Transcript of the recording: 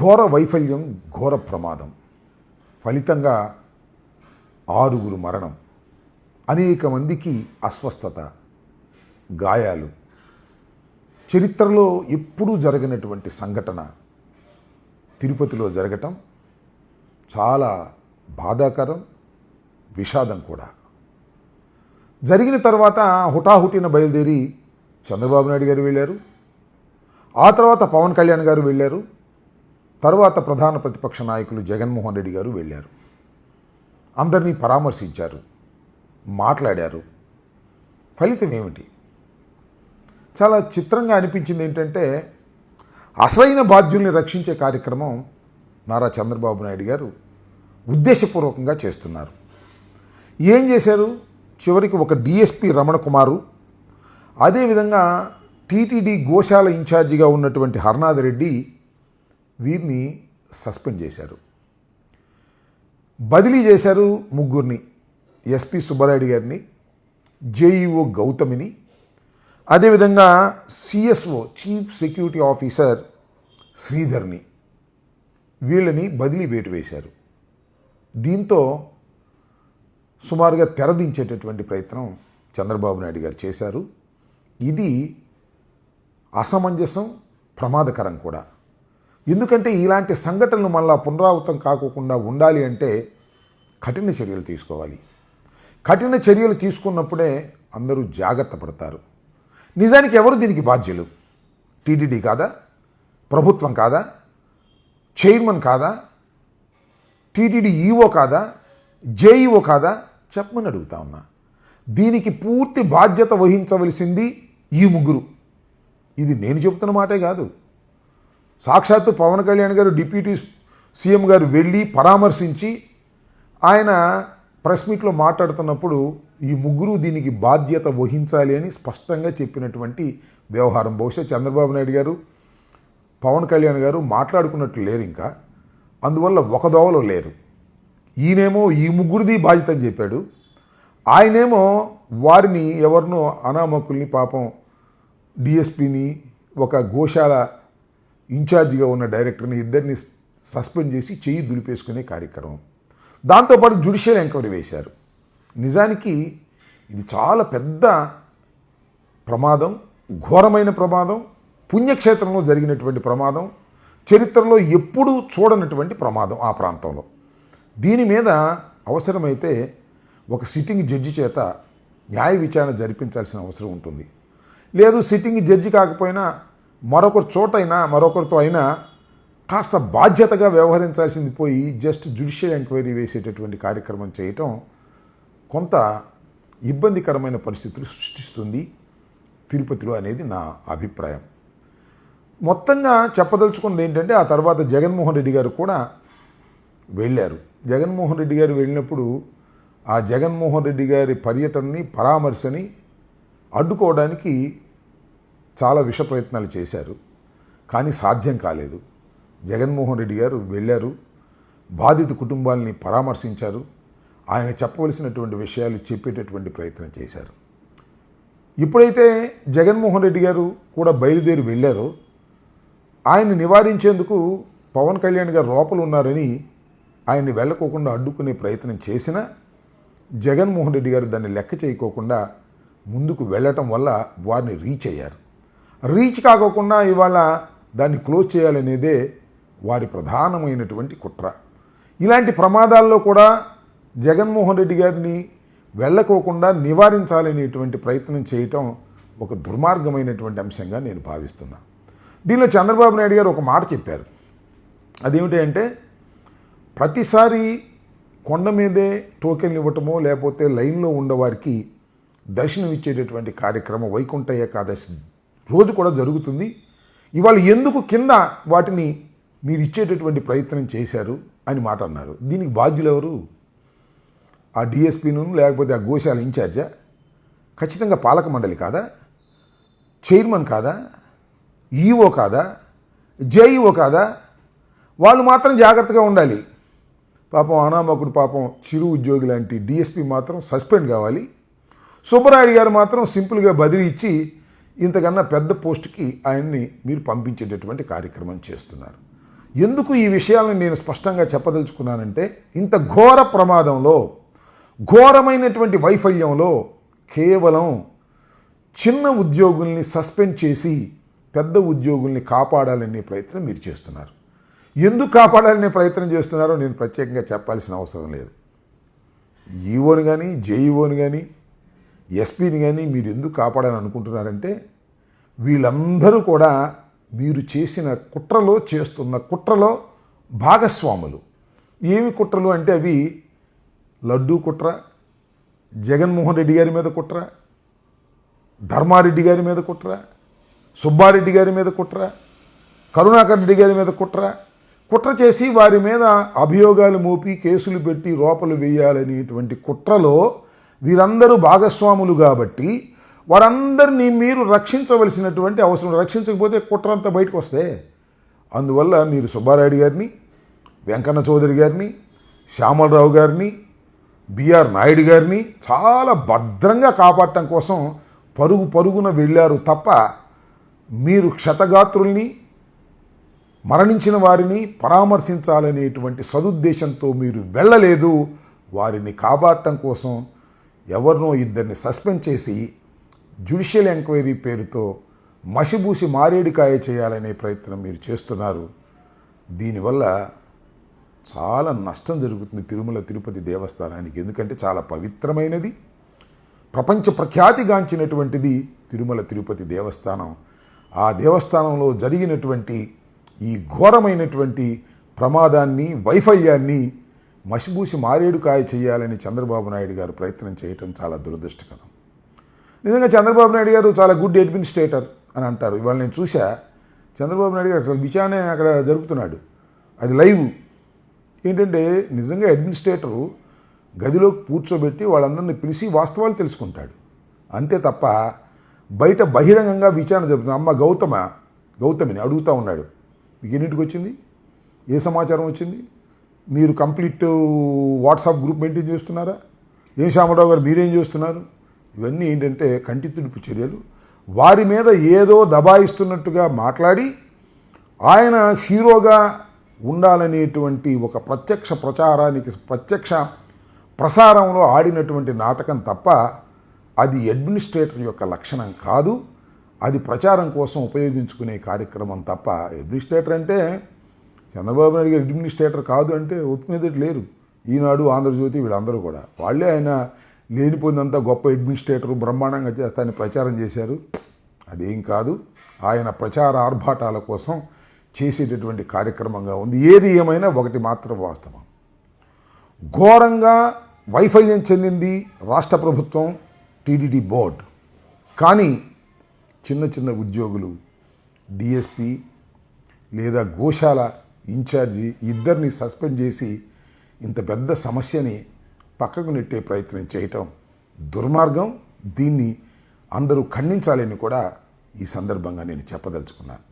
ఘోర వైఫల్యం, ఘోర ప్రమాదం. ఫలితంగా 6 మరణం, అనేక మందికి అస్వస్థత, గాయాలు. చరిత్రలో ఎప్పుడూ జరగనటువంటి సంఘటన తిరుపతిలో జరగటం చాలా బాధాకరం, విషాదం కూడా. జరిగిన తర్వాత హుటాహుటిన బయలుదేరి చంద్రబాబు నాయుడు గారు వెళ్ళారు, ఆ తర్వాత పవన్ కళ్యాణ్ గారు వెళ్ళారు, తర్వాత ప్రధాన ప్రతిపక్ష నాయకులు జగన్మోహన్ రెడ్డి గారు వెళ్ళారు. అందరినీ పరామర్శించారు, మాట్లాడారు. ఫలితం ఏమిటి? చాలా చిత్రంగా అనిపించింది ఏంటంటే, అసలైన బాధ్యుల్ని రక్షించే కార్యక్రమం నారా చంద్రబాబు నాయుడు గారు ఉద్దేశపూర్వకంగా చేస్తున్నారు. ఏం చేశారు? చివరికి ఒక డిఎస్పి రమణ కుమారు, అదేవిధంగా టీటీడీ గోశాల ఇన్ఛార్జిగా ఉన్నటువంటి హర్నాథ్ రెడ్డి, వీరిని సస్పెండ్ చేశారు, బదిలీ చేశారు. 3 ఎస్పి సుబ్బారెడ్డి గారిని, జేఈఓ గౌతమిని, అదేవిధంగా సిఎస్ఓ చీఫ్ సెక్యూరిటీ ఆఫీసర్ శ్రీధర్ని, వీళ్ళని బదిలీ వేటు వేశారు. దీంతో సుమారుగా తెరదించేటటువంటి ప్రయత్నం చంద్రబాబు నాయుడు గారు చేశారు. ఇది అసమంజసం, ప్రమాదకరం కూడా. ఎందుకంటే ఇలాంటి సంఘటనలు మళ్ళా పునరావృతం కాకుండా ఉండాలి అంటే కఠిన చర్యలు తీసుకోవాలి. కఠిన చర్యలు తీసుకున్నప్పుడే అందరూ జాగ్రత్త పడతారు. నిజానికి ఎవరు దీనికి బాధ్యులు? టీటీడీ కాదా? ప్రభుత్వం కాదా? చైర్మన్ కాదా? టీటీడీ ఈఓ కాదా? జేఈఓ కాదా? చెప్పమని అడుగుతా ఉన్నా. దీనికి పూర్తి బాధ్యత వహించవలసింది ఈ 3. ఇది నేను చెబుతున్న మాటే కాదు. సాక్షాత్తు పవన్ కళ్యాణ్ గారు, డిప్యూటీ సీఎం గారు వెళ్ళి పరామర్శించి ఆయన ప్రెస్ మీట్లో మాట్లాడుతున్నప్పుడు ఈ 3 దీనికి బాధ్యత వహించాలి అని స్పష్టంగా చెప్పినటువంటి వ్యవహారం. బహుశా చంద్రబాబు నాయుడు గారు, పవన్ కళ్యాణ్ గారు మాట్లాడుకున్నట్లు లేరు, ఇంకా అందువల్ల ఒక దోవలో లేరు. ఈయనేమో ఈ 3ది బాధ్యత అని చెప్పాడు, ఆయనేమో వారిని ఎవరినో అనామకుల్ని, పాపం డిఎస్పిని, ఒక గోశాల ఇన్ఛార్జిగా ఉన్న డైరెక్టర్ని, ఇద్దరిని సస్పెండ్ చేసి చెయ్యి దులిపేసుకునే కార్యక్రమం. దాంతోపాటు జ్యుడిషియల్ ఎంక్వైరీ వేశారు. నిజానికి ఇది చాలా పెద్ద ప్రమాదం, ఘోరమైన ప్రమాదం, పుణ్యక్షేత్రంలో జరిగినటువంటి ప్రమాదం, చరిత్రలో ఎప్పుడూ చూడనటువంటి ప్రమాదం ఆ ప్రాంతంలో. దీని మీద అవసరమైతే ఒక సిట్టింగ్ జడ్జి చేత న్యాయ విచారణ జరిపించాల్సిన అవసరం ఉంటుంది. లేదు సిట్టింగ్ జడ్జి కాకపోయినా మరొకరి చోటైనా, మరొకరితో అయినా కాస్త బాధ్యతగా వ్యవహరించాల్సింది పోయి జస్ట్ జ్యుడిషియల్ ఎంక్వైరీ వేసేటటువంటి కార్యక్రమం చేయటం కొంత ఇబ్బందికరమైన పరిస్థితులు సృష్టిస్తుంది తిరుపతిలో అనేది నా అభిప్రాయం. మొత్తంగా చెప్పదలుచుకున్నది ఏంటంటే, ఆ తర్వాత జగన్మోహన్ రెడ్డి గారు కూడా వెళ్ళారు. జగన్మోహన్ రెడ్డి గారు వెళ్ళినప్పుడు ఆ జగన్మోహన్ రెడ్డి గారి పర్యటనని, పరామర్శని అడ్డుకోవడానికి చాలా విష ప్రయత్నాలు చేశారు, కానీ సాధ్యం కాలేదు. జగన్మోహన్ రెడ్డి గారు వెళ్ళారు, బాధిత కుటుంబాలని పరామర్శించారు, ఆయన చెప్పవలసినటువంటి విషయాలు చెప్పేటటువంటి ప్రయత్నం చేశారు. ఇప్పుడైతే జగన్మోహన్ రెడ్డి గారు కూడా బయలుదేరి వెళ్ళారో, ఆయన్ని నివారించేందుకు పవన్ కళ్యాణ్ గారు లోపల ఉన్నారని ఆయన్ని వెళ్ళకోకుండా అడ్డుకునే ప్రయత్నం చేసినా జగన్మోహన్ రెడ్డి గారు దాన్ని లెక్క చేయకోకుండా ముందుకు వెళ్ళటం వల్ల వారిని రీచ్ అయ్యారు. రీచ్ కాకోకుండా ఇవాళ దాన్ని క్లోజ్ చేయాలనేదే వారి ప్రధానమైనటువంటి కుట్ర. ఇలాంటి ప్రమాదాల్లో కూడా జగన్మోహన్ రెడ్డి గారిని వెళ్ళకోకుండా నివారించాలనేటువంటి ప్రయత్నం చేయటం ఒక దుర్మార్గమైనటువంటి అంశంగా నేను భావిస్తున్నా. దీనిలో చంద్రబాబు నాయుడు గారు ఒక మాట చెప్పారు. అదేమిటి అంటే, ప్రతిసారి కొండ మీదే టోకెన్లు ఇవ్వటమో లేకపోతే లైన్లో ఉండవారికి దర్శనం ఇచ్చేటటువంటి కార్యక్రమం వైకుంఠ ఏకాదశి రోజు కూడా జరుగుతుంది. ఇవాళ ఎందుకు కింద వాటిని మీరు ఇచ్చేటటువంటి ప్రయత్నం చేశారు అని మాట అన్నారు. దీనికి బాధ్యులు ఎవరు? ఆ డిఎస్పీను లేకపోతే ఆ గోశాల ఇన్ఛార్జా? ఖచ్చితంగా పాలక మండలి కాదా? చైర్మన్ కాదా? ఈఓ కాదా? జేఈఓ కాదా? వాళ్ళు మాత్రం జాగ్రత్తగా ఉండాలి. పాపం అనామకుడు, పాపం చిరు ఉద్యోగి లాంటి డిఎస్పీ మాత్రం సస్పెండ్ కావాలి. సుబ్బరాయుడు గారు మాత్రం సింపుల్గా బదిలీ ఇచ్చి ఇంతకన్నా పెద్ద పోస్టుకి ఆయన్ని మీరు పంపించేటటువంటి కార్యక్రమం చేస్తున్నారు. ఎందుకు ఈ విషయాలను నేను స్పష్టంగా చెప్పదలుచుకున్నానంటే, ఇంత ఘోర ప్రమాదంలో, ఘోరమైనటువంటి వైఫల్యంలో కేవలం చిన్న ఉద్యోగుల్ని సస్పెండ్ చేసి పెద్ద ఉద్యోగుల్ని కాపాడాలనే ప్రయత్నం మీరు చేస్తున్నారు. ఎందుకు కాపాడాలనే ప్రయత్నం చేస్తున్నారో నేను ప్రత్యేకంగా చెప్పాల్సిన అవసరం లేదు. ఈఓని కానీ, జేఈఓని కానీ, ఎస్పీని కానీ మీరు ఎందుకు కాపాడాలని అనుకుంటున్నారంటే, వీళ్ళందరూ కూడా మీరు చేస్తున్న కుట్రలో భాగస్వాములు. ఏమి కుట్రలు అంటే అవి లడ్డూ కుట్ర, జగన్మోహన్ రెడ్డి గారి మీద కుట్ర, ధర్మారెడ్డి గారి మీద కుట్ర, సుబ్బారెడ్డి గారి మీద కుట్ర, కరుణాకర్ రెడ్డి గారి మీద కుట్ర చేసి వారి మీద అభియోగాలు మోపి కేసులు పెట్టి లోపలు వేయాలనేటువంటి కుట్రలో వీరందరూ భాగస్వాములు కాబట్టి వారందరినీ మీరు రక్షించవలసినటువంటి అవసరం. రక్షించకపోతే కుట్ర అంతా బయటకు వస్తే, అందువల్ల మీరు సుబ్బారెడ్డి గారిని, వెంకన్న చౌదరి గారిని, శ్యామలరావు గారిని, బిఆర్ నాయుడు గారిని చాలా భద్రంగా కాపాడటం కోసం పరుగున వెళ్ళారు తప్ప, మీరు క్షతగాత్రుల్ని, మరణించిన వారిని పరామర్శించాలనేటువంటి సదుద్దేశంతో మీరు వెళ్ళలేదు. వారిని కాపాడటం కోసం ఎవరినో ఇద్దరిని సస్పెండ్ చేసి జ్యుడిషియల్ ఎంక్వైరీ పేరుతో మసిబూసి మారేడుకాయ చేయాలనే ప్రయత్నం మీరు చేస్తున్నారు. దీనివల్ల చాలా నష్టం జరుగుతుంది తిరుమల తిరుపతి దేవస్థానానికి. ఎందుకంటే చాలా పవిత్రమైనది, ప్రపంచ ప్రఖ్యాతిగాంచినటువంటిది తిరుమల తిరుపతి దేవస్థానం. ఆ దేవస్థానంలో జరిగినటువంటి ఈ ఘోరమైనటువంటి ప్రమాదాన్ని, వైఫల్యాన్ని మసిబూసి మారేడుకాయ చేయాలని చంద్రబాబు నాయుడు గారు ప్రయత్నం చేయటం చాలా దురదృష్టకరం. నిజంగా చంద్రబాబు నాయుడు గారు చాలా గుడ్ అడ్మినిస్ట్రేటర్ అని అంటారు. ఇవాళ నేను చూసా, చంద్రబాబు నాయుడు గారు అసలు విచారణ అక్కడ జరుపుతున్నాడు, అది లైవ్. ఏంటంటే నిజంగా అడ్మినిస్ట్రేటరు గదిలోకి కూర్చోబెట్టి వాళ్ళందరినీ పిలిచి వాస్తవాలు తెలుసుకుంటాడు, అంతే తప్ప బయట బహిరంగంగా విచారణ జరుగుతుంది. అమ్మ గౌతమిని అడుగుతూ ఉన్నాడు, మీకు ఎన్నింటికి వచ్చింది, ఏ సమాచారం వచ్చింది, మీరు కంప్లీట్ వాట్సాప్ గ్రూప్ మెయింటైన్ చేస్తున్నారా, ఏం శ్యామరావు గారు మీరేం చేస్తున్నారు? ఇవన్నీ ఏంటంటే కంటి తుడుపు చర్యలు. వారి మీద ఏదో దబాయిస్తున్నట్టుగా మాట్లాడి ఆయన హీరోగా ఉండాలనేటువంటి ఒక ప్రత్యక్ష ప్రసారంలో ఆడినటువంటి నాటకం తప్ప అది అడ్మినిస్ట్రేటర్ యొక్క లక్షణం కాదు. అది ప్రచారం కోసం ఉపయోగించుకునే కార్యక్రమం తప్ప, అడ్మినిస్ట్రేటర్ అంటే చంద్రబాబు నాయుడు గారు అడ్మినిస్ట్రేటర్ కాదు అంటే ఒప్పుకునేది లేరు. ఈనాడు, ఆంధ్రజ్యోతి వీళ్ళందరూ కూడా వాళ్ళే ఆయన లేనిపోయిందంతా గొప్ప అడ్మినిస్ట్రేటర్, బ్రహ్మాండంగా చేస్తానని ప్రచారం చేశారు. అదేం కాదు, ఆయన ప్రచార ఆర్భాటాల కోసం చేసేటటువంటి కార్యక్రమంగా ఉంది. ఏది ఏమైనా ఒకటి మాత్రం వాస్తవం, ఘోరంగా వైఫల్యం చెందింది రాష్ట్ర ప్రభుత్వం, టీటీడీ బోర్డు. కానీ చిన్న ఉద్యోగులు, డిఎస్పి లేదా గోశాల ఇన్ఛార్జి ఇద్దరిని సస్పెండ్ చేసి ఇంత పెద్ద సమస్యని పక్కకు నెట్టే ప్రయత్నం చేయటం దుర్మార్గం. దీన్ని అందరూ ఖండించాలని కూడా ఈ సందర్భంగా నేను చెప్పదలుచుకున్నాను.